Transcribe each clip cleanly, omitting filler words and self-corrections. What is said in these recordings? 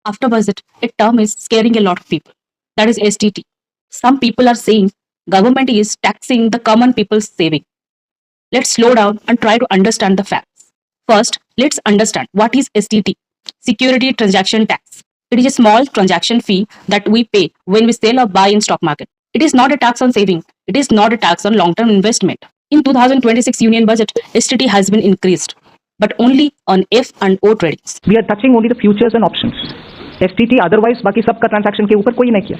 After budget, a term is scaring a lot of people. That is STT. Some people are saying government is taxing the common people's saving. Let's slow down and try to understand the facts. First, let's understand what is STT, Security Transaction Tax. It is a small transaction fee that we pay when we sell or buy in stock market. It is not a tax on saving. It is not a tax on long-term investment. In 2026 Union Budget, STT has been increased, but only on F and O tradings. We are touching only the futures and options. STT otherwise बाकी सबका transaction के ऊपर कोई नहीं किया.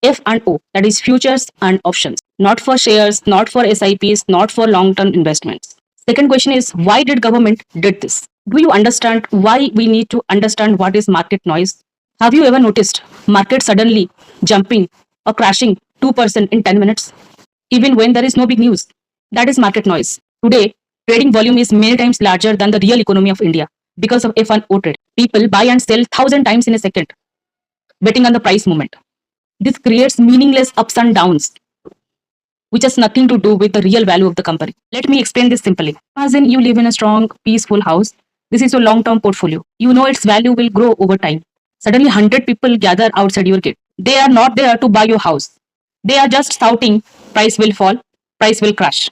F and O, that is futures and options, not for shares, not for SIPs, not for long-term investments. Second question is, why did government did this? Do you understand why we need to understand what is market noise? Have you ever noticed market suddenly jumping or crashing 2% in 10 minutes, even when there is no big news? That is market noise. Today, trading volume is many times larger than the real economy of India because of F and O trade. People buy and sell 1,000 times in a second, betting on the price movement. This creates meaningless ups and downs, which has nothing to do with the real value of the company. Let me explain this simply. Imagine you live in a strong, peaceful house. This is your long-term portfolio. You know its value will grow over time. Suddenly, 100 people gather outside your gate. They are not there to buy your house. They are just shouting, price will fall, price will crash.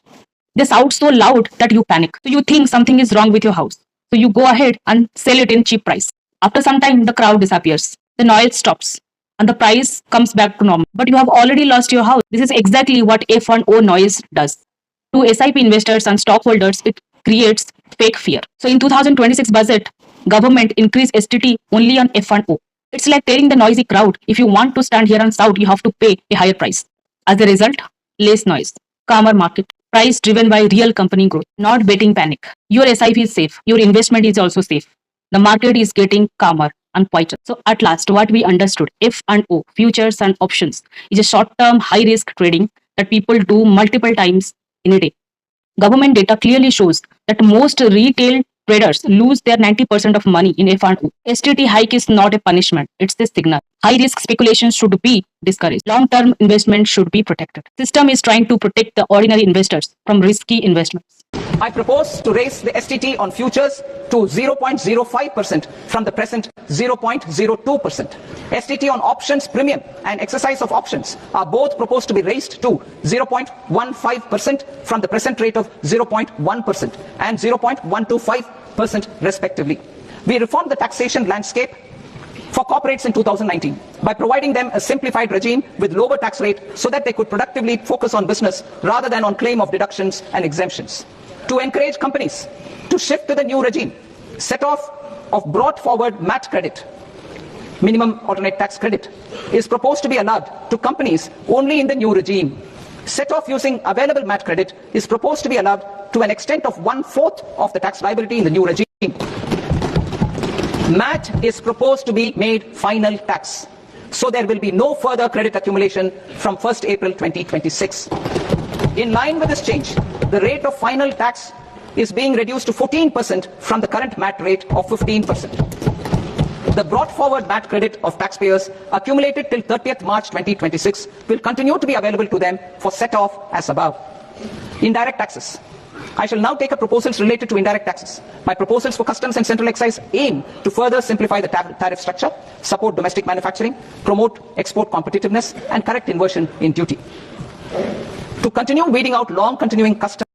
They shout so loud that you panic. So you think something is wrong with your house. So you go ahead and sell it in cheap price. After some time, the crowd disappears. The noise stops and the price comes back to normal. But you have already lost your house. This is exactly what F and O noise does. To SIP investors and stockholders, it creates fake fear. So in 2026 budget, government increased STT only on F and O. It's like telling the noisy crowd, if you want to stand here and shout, you have to pay a higher price. As a result, less noise, calmer market, price driven by real company growth, not betting panic. Your SIP is safe. Your investment is also safe. The market is getting calmer and quieter. So at last, what we understood, F and O, futures and options, is a short-term, high-risk trading that people do multiple times in a day. Government data clearly shows that most retail traders lose their 90% of money in F and O. STT hike is not a punishment, it's a signal. High-risk speculation should be discouraged. Long-term investment should be protected. System is trying to protect the ordinary investors from risky investments. I propose to raise the STT on futures to 0.05% from the present 0.02%. STT on options premium and exercise of options are both proposed to be raised to 0.15% from the present rate of 0.1% and 0.125% respectively. We reformed the taxation landscape for corporates in 2019 by providing them a simplified regime with lower tax rate so that they could productively focus on business rather than on claim of deductions and exemptions. To encourage companies to shift to the new regime, set off of brought forward MAT credit, minimum alternate tax credit, is proposed to be allowed to companies only in the new regime. Set off using available MAT credit is proposed to be allowed to an extent of 1/4 of the tax liability in the new regime. MAT is proposed to be made final tax, so there will be no further credit accumulation from 1st April 2026. In line with this change, the rate of final tax is being reduced to 14% from the current MAT rate of 15%. The brought forward MAT credit of taxpayers accumulated till 30th March 2026 will continue to be available to them for set off as above. Indirect taxes. I shall now take up proposals related to indirect taxes. My proposals for customs and central excise aim to further simplify the tariff structure, support domestic manufacturing, promote export competitiveness, and correct inversion in duty. To continue weeding out long continuing customs